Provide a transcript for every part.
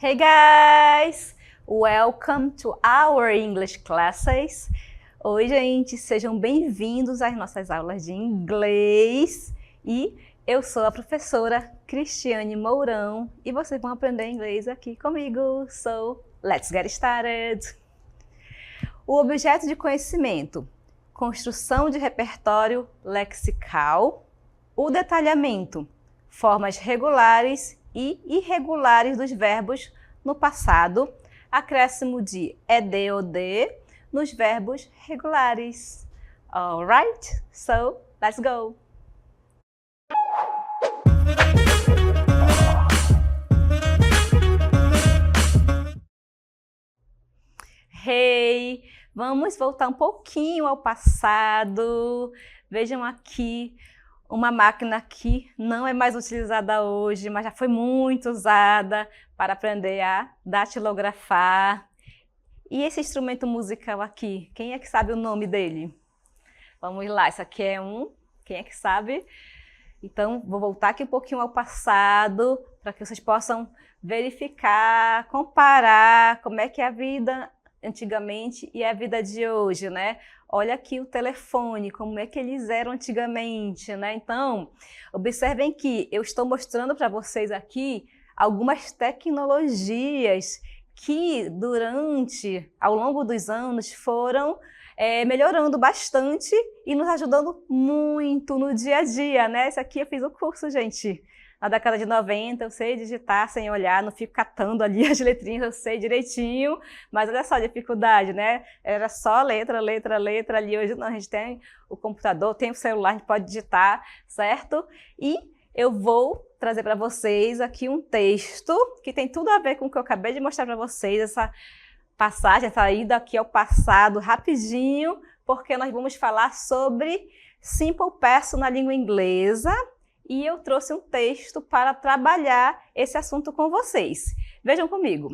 Hey guys! Welcome to our English classes. Oi, gente, sejam bem-vindos às nossas aulas de inglês. E eu sou a professora Cristiane Mourão e vocês vão aprender inglês aqui comigo. So, let's get started! O objeto de conhecimento, construção de repertório lexical, o detalhamento, formas regulares e irregulares dos verbos no passado, acréscimo de ed ou de nos verbos regulares. Alright? So, let's go! Hey! Vamos voltar um pouquinho ao passado. Vejam aqui. Uma máquina que não é mais utilizada hoje, mas já foi muito usada para aprender a datilografar. E esse instrumento musical aqui, quem é que sabe o nome dele? Vamos lá, isso aqui é quem é que sabe? Então, vou voltar aqui um pouquinho ao passado, para que vocês possam verificar, comparar como é que é a vida antigamente e a vida de hoje, né? Olha aqui o telefone, como é que eles eram antigamente, né? Então, observem que eu estou mostrando para vocês aqui algumas tecnologias que ao longo dos anos, foram melhorando bastante e nos ajudando muito no dia a dia, né? Isso aqui eu fiz o curso, gente. Na década de 90, eu sei digitar sem olhar, não fico catando ali as letrinhas, eu sei direitinho, mas olha só a dificuldade, né? Era só letra ali, hoje não, a gente tem o computador, tem o celular, a gente pode digitar, certo? E eu vou trazer para vocês aqui um texto que tem tudo a ver com o que eu acabei de mostrar para vocês, essa passagem, essa ida aqui ao passado, rapidinho, porque nós vamos falar sobre Simple Past na língua inglesa, e eu trouxe um texto para trabalhar esse assunto com vocês. Vejam comigo.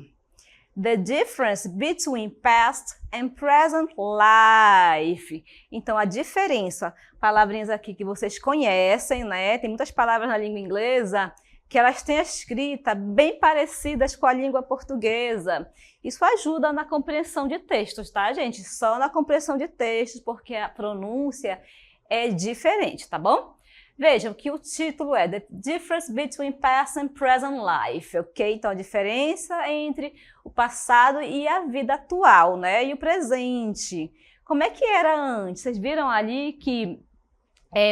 The difference between past and present life. Então, a diferença, palavrinhas aqui que vocês conhecem, né? Tem muitas palavras na língua inglesa que elas têm a escrita bem parecidas com a língua portuguesa. Isso ajuda na compreensão de textos, tá, gente? Só na compreensão de textos, porque a pronúncia é diferente, tá bom? Vejam que o título é The Difference Between Past and Present Life, ok? Então, a diferença entre o passado e a vida atual, né? E o presente. Como é que era antes? Vocês viram ali que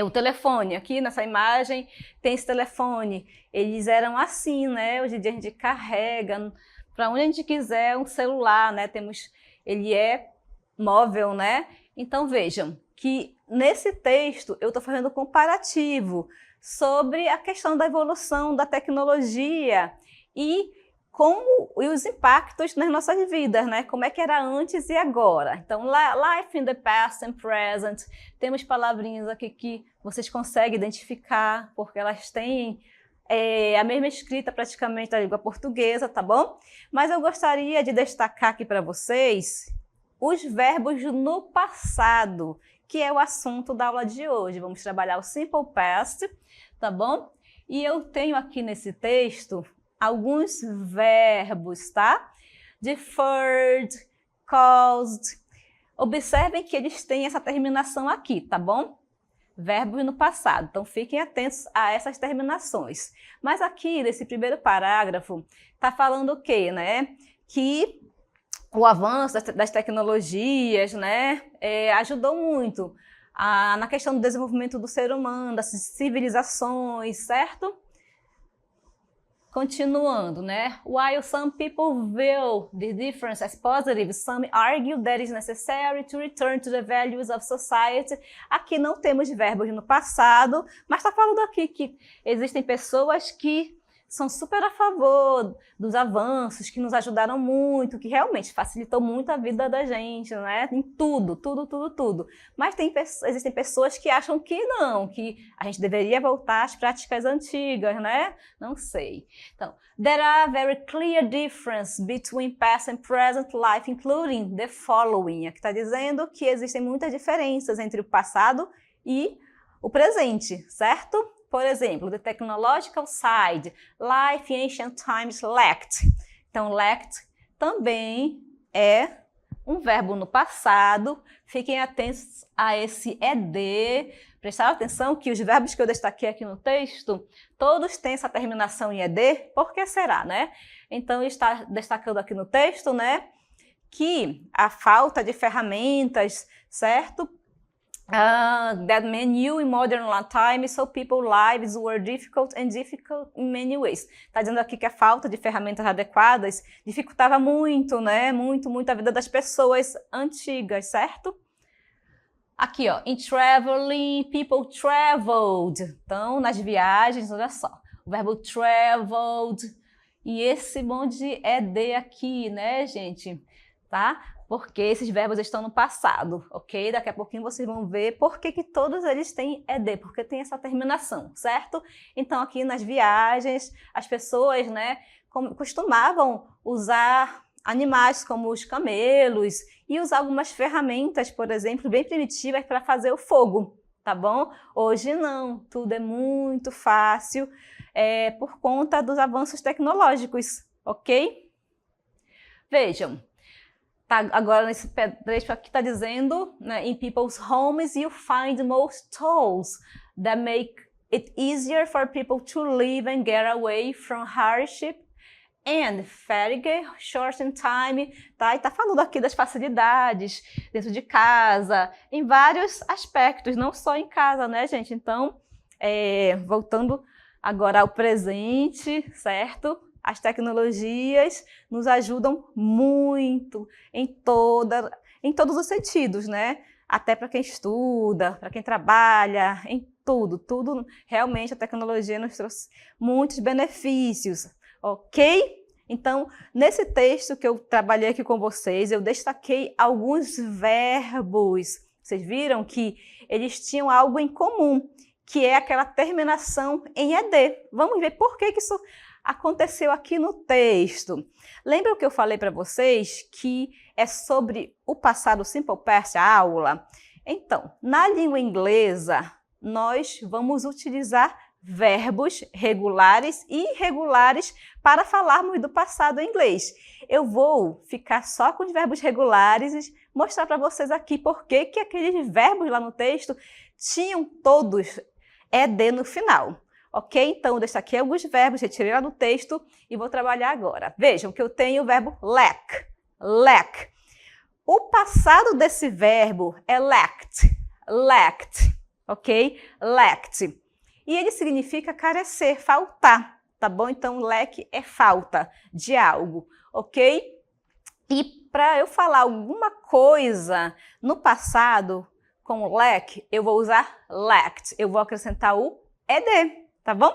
o telefone, aqui nessa imagem tem esse telefone. Eles eram assim, né? Hoje em dia a gente carrega para onde a gente quiser um celular, né? Ele é móvel, né? Então, vejam que nesse texto eu estou fazendo um comparativo sobre a questão da evolução da tecnologia e os impactos nas nossas vidas, né? Como é que era antes e agora. Então, life in the past and present, temos palavrinhas aqui que vocês conseguem identificar, porque elas têm a mesma escrita praticamente da língua portuguesa, tá bom? Mas eu gostaria de destacar aqui para vocês os verbos no passado, que é o assunto da aula de hoje. Vamos trabalhar o Simple Past, tá bom? E eu tenho aqui nesse texto alguns verbos, tá? Deferred, caused. Observem que eles têm essa terminação aqui, tá bom? Verbos no passado. Então, fiquem atentos a essas terminações. Mas aqui, nesse primeiro parágrafo, tá falando o quê, né? Que o avanço das tecnologias, né, ajudou muito na questão do desenvolvimento do ser humano, das civilizações, certo? Continuando, né? While some people view the difference as positive, some argue that it is necessary to return to the values of society. Aqui não temos verbos no passado, mas está falando aqui que existem pessoas que são super a favor dos avanços, que nos ajudaram muito, que realmente facilitou muito a vida da gente, né? Em tudo. Mas existem pessoas que acham que não, que a gente deveria voltar às práticas antigas, né? Não sei. Então, there are very clear differences between past and present life, including the following. Aqui está dizendo que existem muitas diferenças entre o passado e o presente, certo? Por exemplo, the technological side, life in ancient times lacked. Então, lacked também é um verbo no passado. Fiquem atentos a esse ED. Prestaram atenção que os verbos que eu destaquei aqui no texto, todos têm essa terminação em ED. Por que será, né? Então, está destacando aqui no texto, né, que a falta de ferramentas, certo? That men knew in modern times, so people's lives were difficult and difficult in many ways. Está dizendo aqui que a falta de ferramentas adequadas dificultava muito, né? Muito a vida das pessoas antigas, certo? Aqui, ó, in traveling, people traveled. Então, nas viagens, olha só, o verbo traveled. E esse monte é de aqui, né, gente? Tá? Porque esses verbos estão no passado, ok? Daqui a pouquinho vocês vão ver por que todos eles têm ED, porque tem essa terminação, certo? Então, aqui nas viagens, as pessoas, né, costumavam usar animais como os camelos e usar algumas ferramentas, por exemplo, bem primitivas para fazer o fogo, tá bom? Hoje não, tudo é muito fácil por conta dos avanços tecnológicos, ok? Vejam. Tá, agora, nesse trecho aqui está dizendo, né, in people's homes you find most tools that make it easier for people to live and get away from hardship and fatigue, shorten time, tá? E tá falando aqui das facilidades dentro de casa, em vários aspectos, não só em casa, né, gente? Então, voltando agora ao presente, certo? As tecnologias nos ajudam muito em todos os sentidos, né? Até para quem estuda, para quem trabalha, em tudo. Realmente a tecnologia nos trouxe muitos benefícios, ok? Então, nesse texto que eu trabalhei aqui com vocês, eu destaquei alguns verbos. Vocês viram que eles tinham algo em comum, que é aquela terminação em ED. Vamos ver por que isso aconteceu aqui no texto. Lembra o que eu falei para vocês que é sobre o passado simple past, a aula? Então, na língua inglesa, nós vamos utilizar verbos regulares e irregulares para falarmos do passado em inglês. Eu vou ficar só com os verbos regulares e mostrar para vocês aqui por que aqueles verbos lá no texto tinham todos ED no final. Ok? Então, eu destaquei alguns verbos, retirei lá do texto e vou trabalhar agora. Vejam que eu tenho o verbo lack. Lack. O passado desse verbo é lacked. Lacked. Ok? Lacked. E ele significa carecer, faltar. Tá bom? Então, lack é falta de algo. Ok? E para eu falar alguma coisa no passado com lack, eu vou usar lacked. Eu vou acrescentar o ED. Tá bom?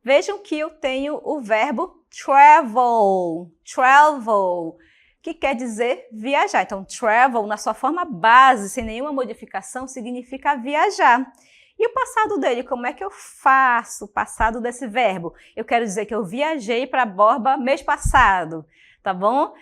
Vejam que eu tenho o verbo travel, travel, que quer dizer viajar. Então, travel, na sua forma base, sem nenhuma modificação, significa viajar. E o passado dele, como é que eu faço o passado desse verbo? Eu quero dizer que eu viajei para Borba mês passado, tá bom?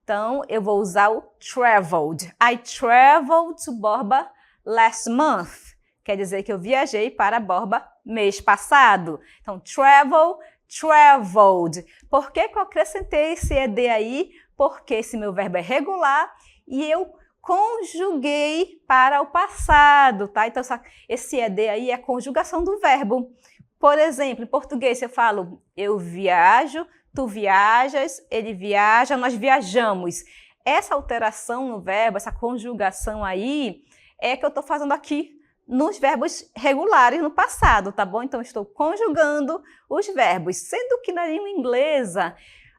Então, eu vou usar o traveled. I traveled to Borba last month. Quer dizer que eu viajei para Borba mês passado. Então, travel, traveled. Por que eu acrescentei esse ED aí? Porque esse meu verbo é regular e eu conjuguei para o passado, tá? Então, esse ED aí é a conjugação do verbo. Por exemplo, em português, se eu falo eu viajo, tu viajas, ele viaja, nós viajamos. Essa alteração no verbo, essa conjugação aí, é que eu estou fazendo aqui nos verbos regulares no passado, tá bom? Então, estou conjugando os verbos, sendo que na língua inglesa,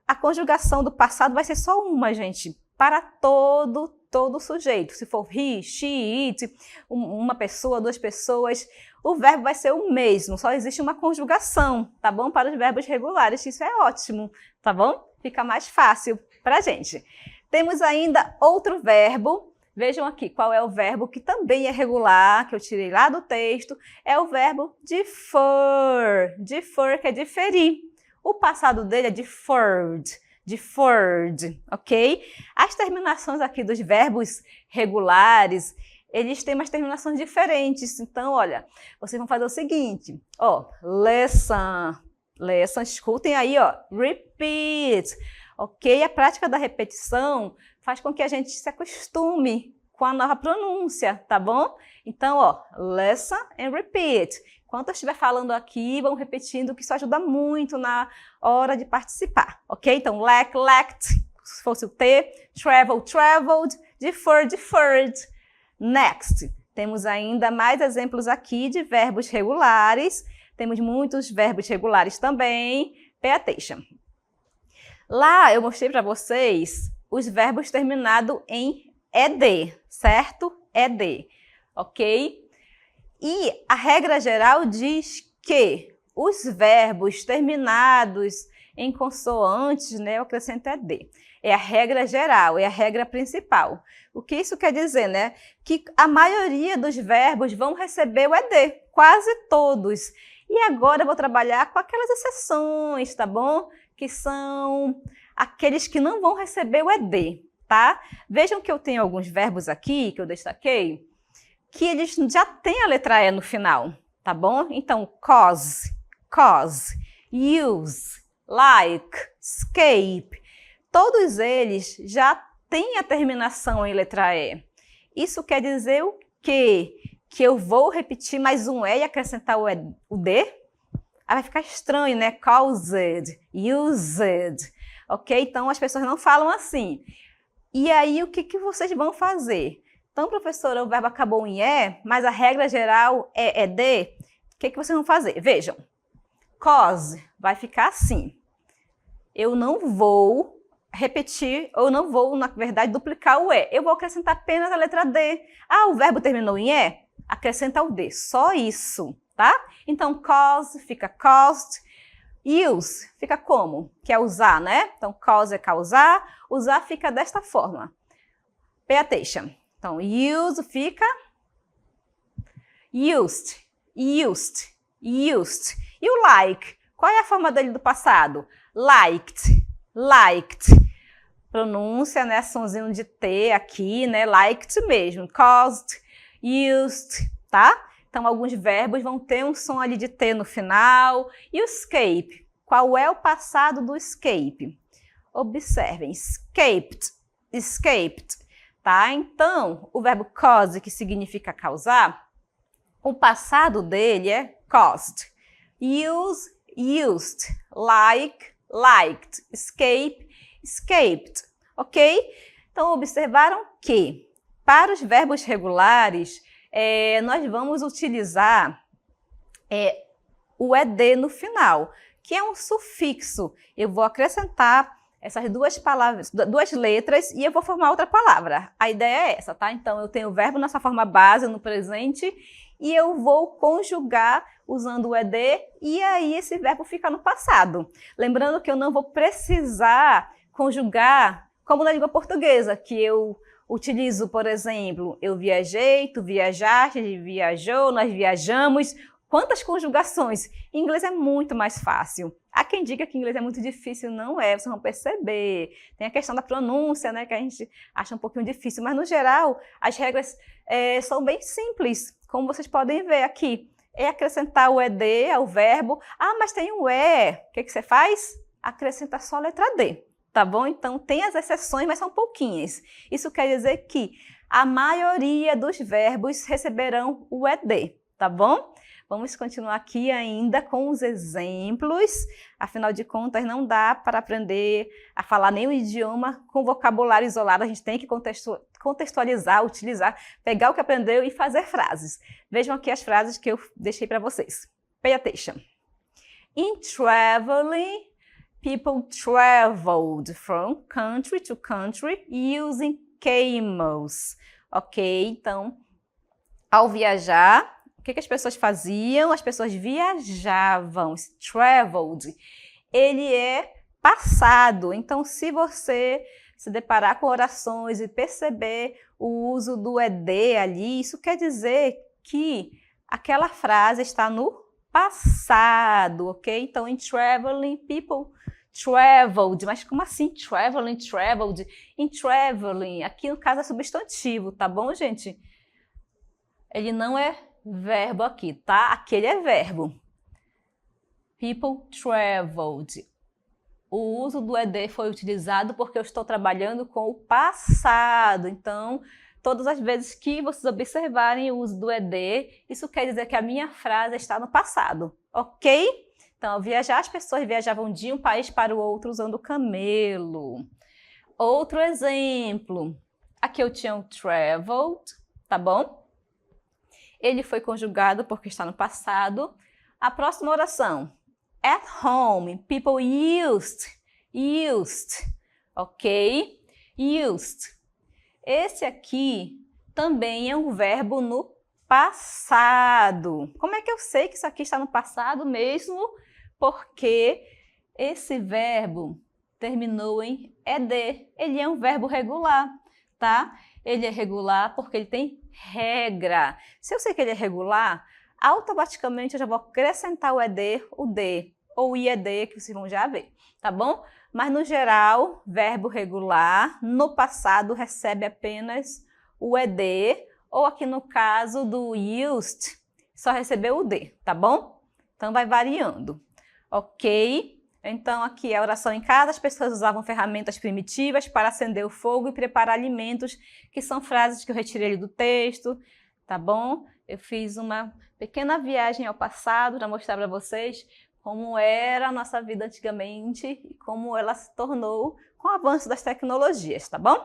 a conjugação do passado vai ser só uma, gente, para todo sujeito. Se for he, she, it, uma pessoa, duas pessoas, o verbo vai ser o mesmo, só existe uma conjugação, tá bom? Para os verbos regulares, isso é ótimo, tá bom? Fica mais fácil para a gente. Temos ainda outro verbo. Vejam aqui qual é o verbo que também é regular, que eu tirei lá do texto, é o verbo defer. Defer quer diferir. O passado dele é deferred, deferred, ok? As terminações aqui dos verbos regulares, eles têm umas terminações diferentes. Então, olha, vocês vão fazer o seguinte, ó, listen, listen, escutem aí, ó, repeat. ok? A prática da repetição faz com que a gente se acostume com a nova pronúncia, tá bom? Então, ó, listen and repeat. Enquanto eu estiver falando aqui, vamos repetindo, que isso ajuda muito na hora de participar, ok? Então, lacked, se fosse o T, travel, traveled, defer, deferred. Next, temos ainda mais exemplos aqui de verbos regulares. Temos muitos verbos regulares também. Pay attention. Lá eu mostrei para vocês os verbos terminados em ed, certo? Ed, ok? E a regra geral diz que os verbos terminados em consoantes, né, eu acrescento ed. É a regra geral, é a regra principal. O que isso quer dizer, né? Que a maioria dos verbos vão receber o ed, quase todos. E agora eu vou trabalhar com aquelas exceções, tá bom? Que são aqueles que não vão receber o ed, tá? Vejam que eu tenho alguns verbos aqui, que eu destaquei, que eles já têm a letra E no final, tá bom? Então, cause, use, like, escape, todos eles já têm a terminação em letra E. Isso quer dizer o quê? Que eu vou repetir mais um E e acrescentar o D? Aí vai ficar estranho, né? Caused, used, ok? Então, as pessoas não falam assim. E aí, o que vocês vão fazer? Então, professora, o verbo acabou em E, mas a regra geral é ED. O que vocês vão fazer? Vejam. Cause vai ficar assim. Eu não vou repetir, ou não vou, na verdade, duplicar o E. Eu vou acrescentar apenas a letra D. Ah, o verbo terminou em E? Acrescenta o D. Só isso, tá? Então, cause fica caused. Use fica como? Que é usar, né? Então, cause é causar. Usar fica desta forma. Pay attention. Então, use fica used, used, used. E o like? Qual é a forma dele do passado? Liked, liked. Pronúncia, né? Sonzinho de T aqui, né? Liked mesmo. Caused, used, tá? Então, alguns verbos vão ter um som ali de T no final. E o escape? Qual é o passado do escape? Observem. Escaped, escaped. Tá? Então, o verbo cause, que significa causar, o passado dele é caused. Use, used. Like, liked. Escape, escaped. Ok? Então, observaram que, para os verbos regulares, nós vamos utilizar o ed no final, que é um sufixo. Eu vou acrescentar essas duas palavras, duas letras, e eu vou formar outra palavra. A ideia é essa, tá? Então, eu tenho o verbo nessa forma base, no presente, e eu vou conjugar usando o ed, e aí esse verbo fica no passado. Lembrando que eu não vou precisar conjugar como na língua portuguesa, que eu utilizo, por exemplo, eu viajei, tu viajaste, ele viajou, nós viajamos. Quantas conjugações? Em inglês é muito mais fácil. Há quem diga que inglês é muito difícil, não é, vocês vão perceber. Tem a questão da pronúncia, né, que a gente acha um pouquinho difícil, mas no geral as regras são bem simples, como vocês podem ver aqui. É acrescentar o ed ao verbo. Ah, mas tem um E. O que você faz? Acrescenta só a letra D, tá bom? Então tem as exceções, mas são pouquinhas. Isso quer dizer que a maioria dos verbos receberão o ed, tá bom? Vamos continuar aqui ainda com os exemplos. Afinal de contas, não dá para aprender a falar nenhum idioma com vocabulário isolado. A gente tem que contextualizar, utilizar, pegar o que aprendeu e fazer frases. Vejam aqui as frases que eu deixei para vocês. Pay attention. In traveling, people traveled from country to country using camels. Ok? Então, ao viajar, o que as pessoas faziam? As pessoas viajavam, traveled. Ele é passado. Então, se você se deparar com orações e perceber o uso do ed ali, isso quer dizer que aquela frase está no passado, ok? Então, in traveling, people traveled. Mas como assim traveling, traveled? In traveling, aqui no caso é substantivo, tá bom, gente? Ele não é verbo aqui, tá? Aquele é verbo. People traveled. O uso do ED foi utilizado porque eu estou trabalhando com o passado. Então, todas as vezes que vocês observarem o uso do ED, isso quer dizer que a minha frase está no passado, ok? Então, ao viajar, as pessoas viajavam de um país para o outro usando camelo. Outro exemplo. Aqui eu tinha o traveled, tá bom? Ele foi conjugado porque está no passado. A próxima oração. At home, people used, ok? Used. Esse aqui também é um verbo no passado. Como é que eu sei que isso aqui está no passado mesmo? Porque esse verbo terminou em ed. Ele é um verbo regular, tá? Ele é regular porque ele tem regra. Se eu sei que ele é regular, automaticamente eu já vou acrescentar o ed, o d, ou o ied, que vocês vão já ver, tá bom? Mas, no geral, verbo regular, no passado, recebe apenas o ed, ou aqui no caso do used, só recebeu o d, tá bom? Então, vai variando, ok? Então, aqui é a oração em casa, as pessoas usavam ferramentas primitivas para acender o fogo e preparar alimentos, que são frases que eu retirei do texto, tá bom? Eu fiz uma pequena viagem ao passado para mostrar para vocês como era a nossa vida antigamente e como ela se tornou com o avanço das tecnologias, tá bom?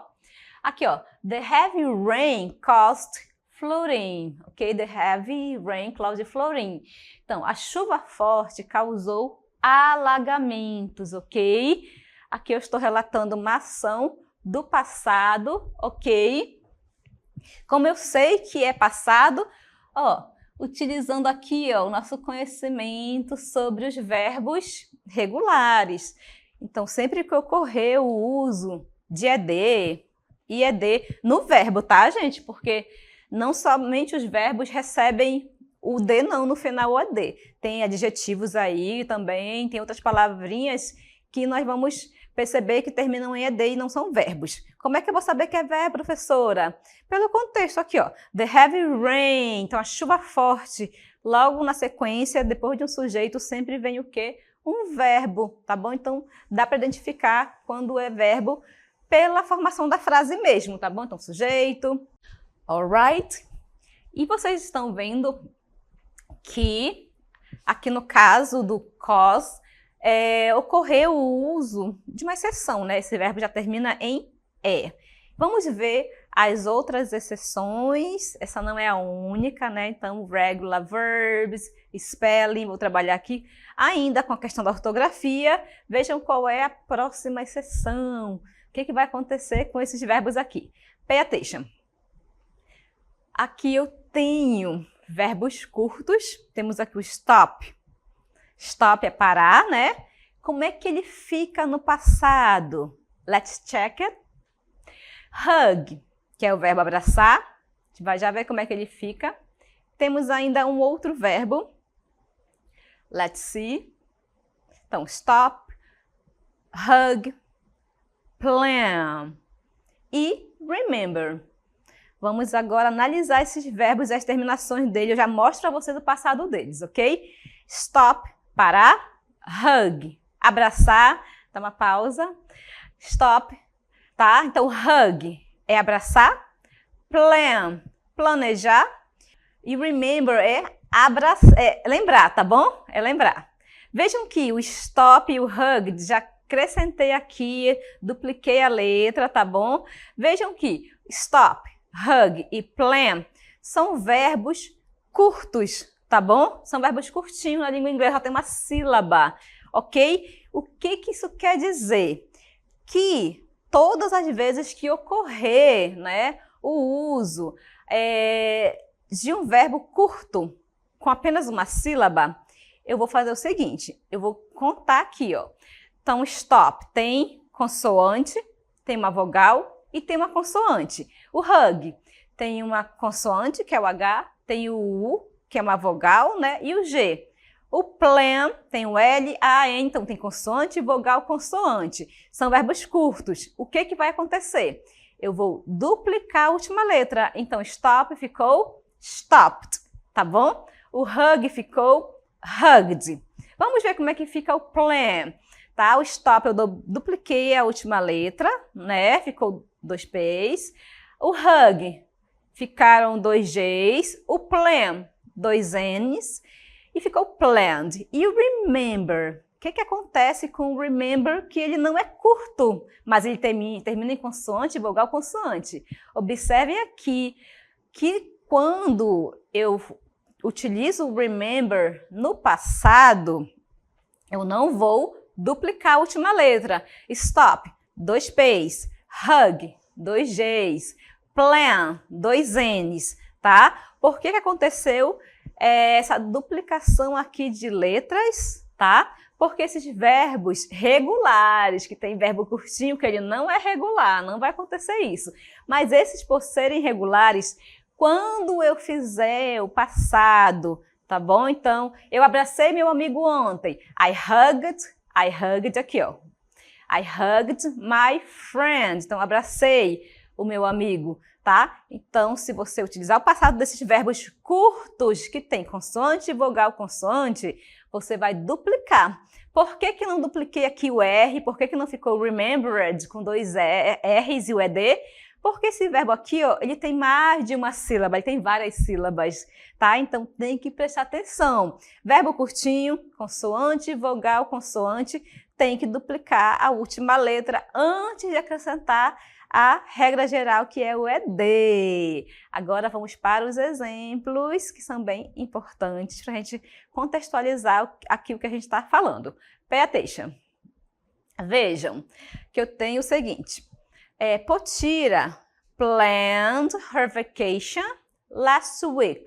Aqui, ó, the heavy rain caused flooding, ok? The heavy rain caused flooding. Então, a chuva forte causou alagamentos, ok? Aqui eu estou relatando uma ação do passado, ok? Como eu sei que é passado, ó, utilizando aqui ó, o nosso conhecimento sobre os verbos regulares. Então, sempre que ocorrer o uso de ed e ed no verbo, tá, gente? Porque não somente os verbos recebem o d não no final o ed. Tem adjetivos aí também, tem outras palavrinhas que nós vamos perceber que terminam em ed e não são verbos. Como é que eu vou saber que é verbo, professora? Pelo contexto aqui, ó. The heavy rain, então a chuva forte. Logo na sequência, depois de um sujeito, sempre vem o quê? Um verbo, tá bom? Então, dá para identificar quando é verbo pela formação da frase mesmo, tá bom? Então, sujeito, alright? E vocês estão vendo que, aqui no caso do cause, ocorreu o uso de uma exceção, né? Esse verbo já termina em E. Vamos ver as outras exceções. Essa não é a única, né? Então, regular verbs, spelling, vou trabalhar aqui ainda com a questão da ortografia. Vejam qual é a próxima exceção. O que vai acontecer com esses verbos aqui? Pay attention. Aqui eu tenho verbos curtos. Temos aqui o stop. Stop é parar, né? Como é que ele fica no passado? Let's check it. Hug, que é o verbo abraçar. A gente vai já ver como é que ele fica. Temos ainda um outro verbo. Let's see. Então, stop, hug, plan e remember. Vamos agora analisar esses verbos e as terminações deles. Eu já mostro para vocês o passado deles, ok? Stop, parar. Hug, abraçar. Dá uma pausa. Stop, tá? Então, hug é abraçar. Plan, planejar. E remember é lembrar, tá bom? É lembrar. Vejam que o stop e o hug, já acrescentei aqui, dupliquei a letra, tá bom? Vejam que stop, hug e plan são verbos curtos, tá bom? São verbos curtinhos, na língua inglesa já tem uma sílaba, ok? O que isso quer dizer? Que todas as vezes que ocorrer, né, o uso de um verbo curto com apenas uma sílaba, eu vou fazer o seguinte, eu vou contar aqui, ó. Então, stop tem consoante, tem uma vogal e tem uma consoante. O hug tem uma consoante, que é o H, tem o U, que é uma vogal, né, e o G. O plan tem o L, A, N, então tem consoante, vogal, consoante. São verbos curtos. O que vai acontecer? Eu vou duplicar a última letra. Então, stop ficou stopped, tá bom? O hug ficou hugged. Vamos ver como é que fica o plan. tá? O stop eu dupliquei a última letra, né? Ficou 2 P's. O hug ficaram 2 G's. O plan, 2 N's. E ficou planned. E o remember? O que acontece com o remember? Que ele não é curto, mas ele termina em consoante, vogal, consoante. Observem aqui que quando eu utilizo o remember no passado, eu não vou duplicar a última letra. Stop, 2 P's. Hug, 2 G's. Plan, 2 N's, tá? Por que aconteceu essa duplicação aqui de letras, tá? Porque esses verbos regulares, que tem verbo curtinho, que ele não é regular, não vai acontecer isso. Mas esses, por serem regulares, quando eu fizer o passado, tá bom? Então, eu abracei meu amigo ontem. I hugged aqui, ó. I hugged my friend. Então, abracei o meu amigo, tá? Então, se você utilizar o passado desses verbos curtos, que tem consoante, vogal, consoante, você vai duplicar. Por que não dupliquei aqui o R? Por que não ficou remembered com 2 R's e o ED? Porque esse verbo aqui, ó, ele tem mais de uma sílaba, ele tem várias sílabas, tá? Então, tem que prestar atenção. Verbo curtinho, consoante, vogal, consoante, tem que duplicar a última letra antes de acrescentar a regra geral, que é o ED. Agora vamos para os exemplos, que são bem importantes para a gente contextualizar aqui o que a gente está falando. Pay attention. Vejam que eu tenho o seguinte. Potira planned her vacation last week.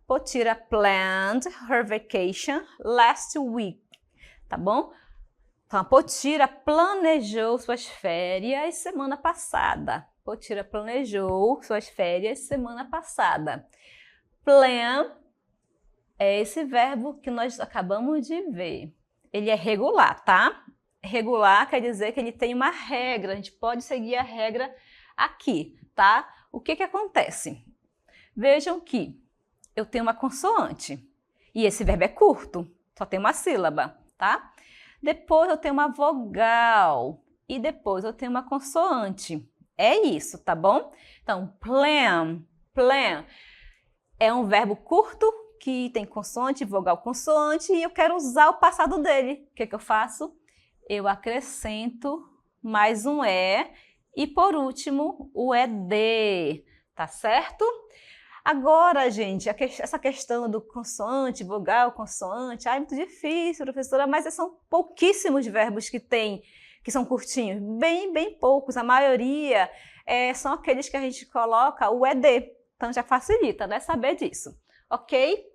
Potira planned her vacation last week. Tá bom? Então, a Potira planejou suas férias semana passada. Potira planejou suas férias semana passada. Plan é esse verbo que nós acabamos de ver. Ele é regular, tá? Regular quer dizer que ele tem uma regra. A gente pode seguir a regra aqui, tá? O que acontece? Vejam que eu tenho uma consoante. E esse verbo é curto, só tem uma sílaba, tá? Depois eu tenho uma vogal e depois eu tenho uma consoante. É isso, tá bom? Então, plan é um verbo curto que tem consoante, vogal, consoante e eu quero usar o passado dele. O que eu faço? Eu acrescento mais um e por último o ED, tá certo? Agora, gente, essa questão do consoante, vogal, consoante, é muito difícil, professora, mas são pouquíssimos verbos que são curtinhos, bem poucos. A maioria são aqueles que a gente coloca o ED, então já facilita, né, saber disso, ok?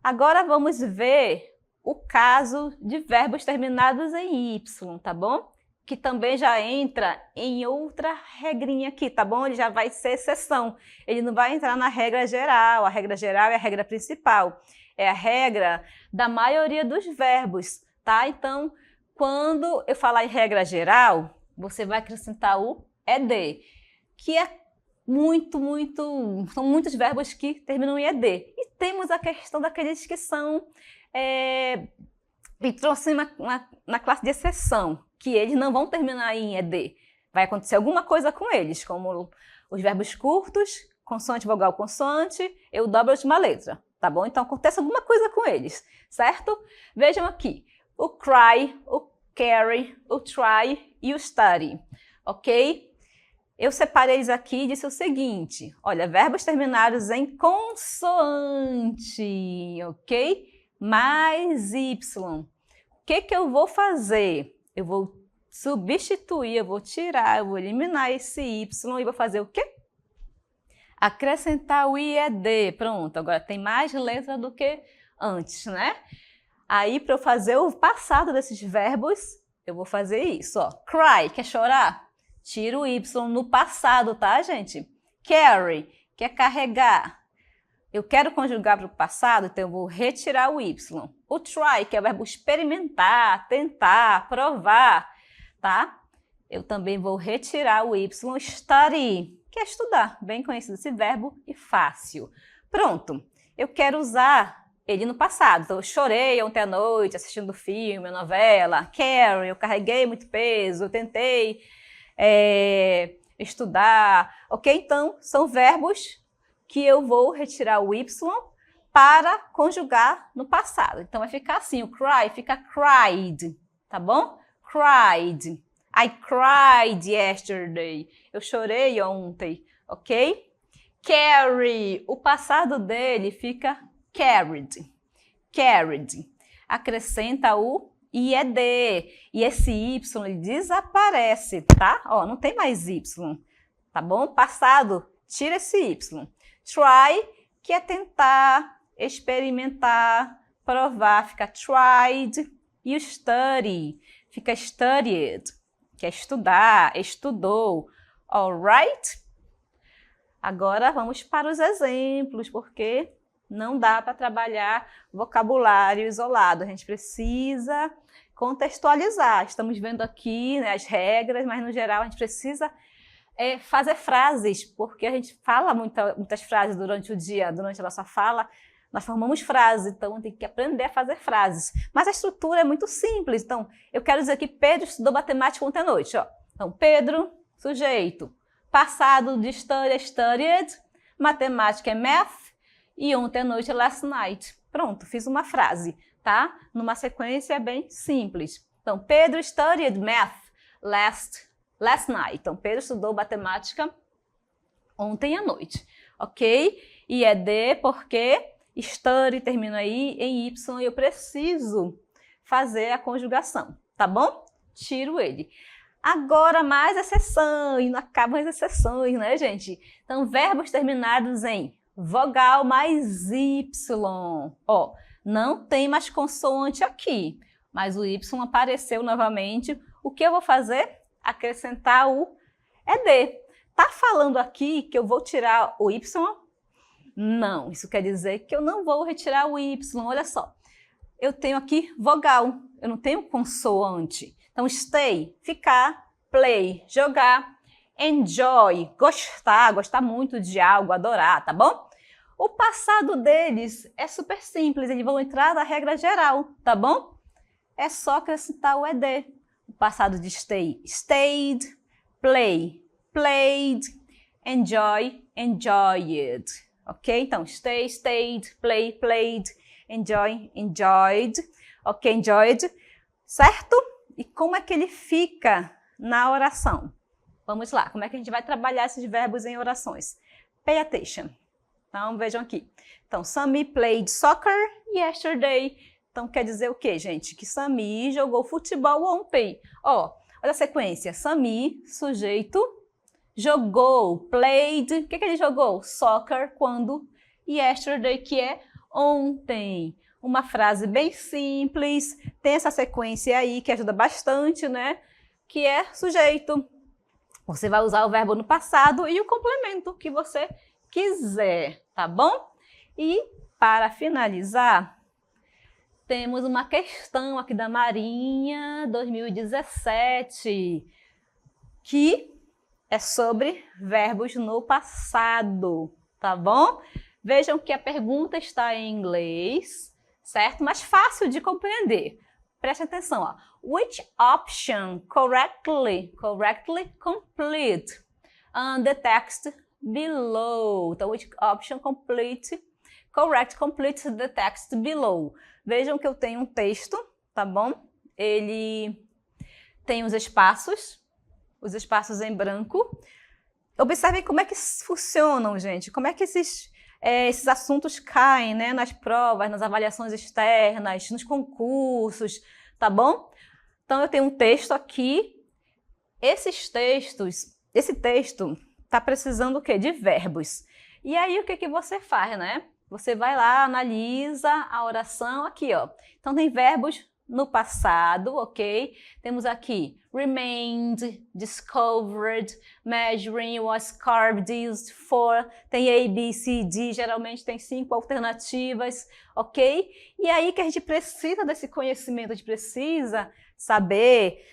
Agora vamos ver o caso de verbos terminados em Y, tá bom? Que também já entra em outra regrinha aqui, tá bom? Ele já vai ser exceção. Ele não vai entrar na regra geral. A regra geral é a regra principal. É a regra da maioria dos verbos, tá? Então, quando eu falar em regra geral, você vai acrescentar o ED, que é são muitos verbos que terminam em ED. E temos a questão daqueles que são e trouxe na classe de exceção, que eles não vão terminar em ED. Vai acontecer alguma coisa com eles, como os verbos curtos, consoante, vogal, consoante, eu dobro a última letra, tá bom? Então, acontece alguma coisa com eles, certo? Vejam aqui, o cry, o carry, o try e o study, ok? Eu separei eles aqui e disse o seguinte, olha, verbos terminados em consoante, ok? Mais Y. O que eu vou fazer? Eu vou substituir, eu vou tirar, eu vou eliminar esse Y e vou fazer o quê? Acrescentar o IED. Pronto, agora tem mais letra do que antes, né? Aí, para eu fazer o passado desses verbos, eu vou fazer isso, ó. Cry, quer chorar? Tira o Y no passado, tá, gente? Carry, quer carregar? Eu quero conjugar para o passado, então eu vou retirar o Y. O try, que é o verbo experimentar, tentar, provar, tá? Eu também vou retirar o Y. Study, que é estudar, bem conhecido esse verbo e fácil. Pronto, eu quero usar ele no passado. Então, eu chorei ontem à noite assistindo filme, novela. Carry, eu carreguei muito peso, eu tentei estudar. Ok? Então, são verbos que eu vou retirar o Y para conjugar no passado. Então, vai ficar assim, o cry fica cried, tá bom? Cried. I cried yesterday. Eu chorei ontem, ok? Carry, o passado dele fica carried. Carried. Acrescenta o IED. E esse Y ele desaparece, tá? Ó, não tem mais Y, tá bom? Passado, tira esse Y. Try, que é tentar, experimentar, provar, fica tried. E o study, fica studied, que é estudar, estudou. Alright? Agora vamos para os exemplos, porque não dá para trabalhar vocabulário isolado. A gente precisa contextualizar. Estamos vendo aqui, né, as regras, mas no geral a gente precisa fazer frases, porque a gente fala muitas frases durante o dia, durante a nossa fala, nós formamos frases, então tem que aprender a fazer frases. Mas a estrutura é muito simples. Então, eu quero dizer que Pedro estudou matemática ontem à noite. Ó. Então, Pedro, sujeito. Passado de study, studied. Matemática é math. E ontem à noite é last night. Pronto, fiz uma frase, tá? Numa sequência bem simples. Então, Pedro studied math last night. Então, Pedro estudou matemática ontem à noite. Ok? E é de porque study termina aí em Y e eu preciso fazer a conjugação, tá bom? Tiro ele. Agora, mais exceção, e não acabam as exceções, né, gente? Então, verbos terminados em vogal mais Y. Ó, não tem mais consoante aqui, mas o Y apareceu novamente. O que eu vou fazer? Acrescentar o ED. Tá falando aqui que eu vou tirar o Y? Não, isso quer dizer que eu não vou retirar o Y. Olha só, eu tenho aqui vogal, eu não tenho consoante. Então, stay, ficar, play, jogar, enjoy, gostar muito de algo, adorar, tá bom? O passado deles é super simples, eles vão entrar na regra geral, tá bom? É só acrescentar o ED. O passado de stay, stayed, play, played, enjoy, enjoyed. Ok? Então, stay, stayed, play, played, enjoy, enjoyed. Ok, enjoyed. Certo? E como é que ele fica na oração? Vamos lá, como é que a gente vai trabalhar esses verbos em orações? Pay attention. Então, vejam aqui. Então, Sami played soccer yesterday. Então, quer dizer o quê, gente? Que Sami jogou futebol ontem. Ó, olha a sequência. Sami, sujeito, jogou, played. O que ele jogou? Soccer, quando? Yesterday, que é ontem. Uma frase bem simples. Tem essa sequência aí que ajuda bastante, né? Que é sujeito. Você vai usar o verbo no passado e o complemento que você quiser, tá bom? E, para finalizar, temos uma questão aqui da Marinha 2017, que é sobre verbos no passado, tá bom? Vejam que a pergunta está em inglês, certo? Mas fácil de compreender. Preste atenção, ó. Which option correctly complete the text below? Então, which option complete the text below? Vejam que eu tenho um texto, tá bom? Ele tem os espaços em branco. Observem como é que funcionam, gente. Como é que esses assuntos caem, né, nas provas, nas avaliações externas, nos concursos, tá bom? Então, eu tenho um texto aqui. Esse texto está precisando o quê? De verbos. E aí, o que você faz, né? Você vai lá, analisa a oração aqui, ó. Então, tem verbos no passado, ok? Temos aqui remained, discovered, measuring, was carved, used for, tem A, B, C, D, geralmente tem 5 alternativas, ok? E aí que a gente precisa desse conhecimento, a gente precisa saber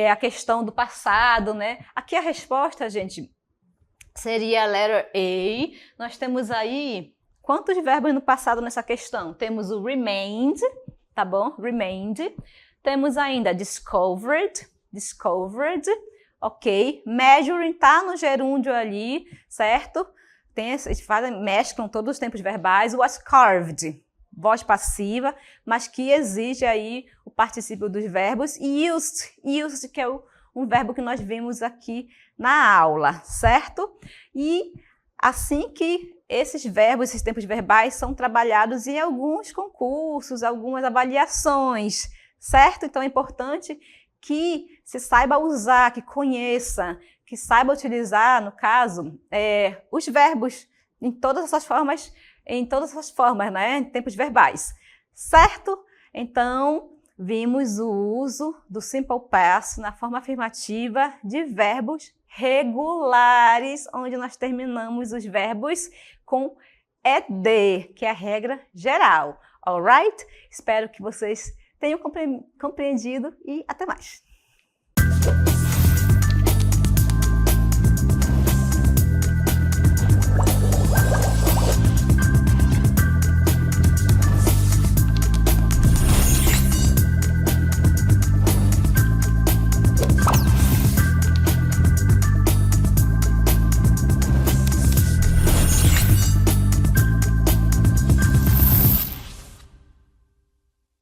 a questão do passado, né? Aqui a resposta, gente, seria a letter A. Nós temos aí Quantos verbos no passado nessa questão? Temos o remained, tá bom? Remained. Temos ainda discovered, ok? Measuring tá no gerúndio ali, certo? Mesclam todos os tempos verbais. Was carved, voz passiva, mas que exige aí o particípio dos verbos. Used, que é um verbo que nós vimos aqui na aula, certo? E assim que esses verbos, esses tempos verbais são trabalhados em alguns concursos, algumas avaliações, certo? Então é importante que se saiba usar, que conheça, que saiba utilizar, no caso, os verbos em todas essas formas, né? Em tempos verbais, certo? Então, vimos o uso do simple past na forma afirmativa de verbos regulares, onde nós terminamos os verbos com ed, que é a regra geral. Alright? Espero que vocês tenham compreendido e até mais!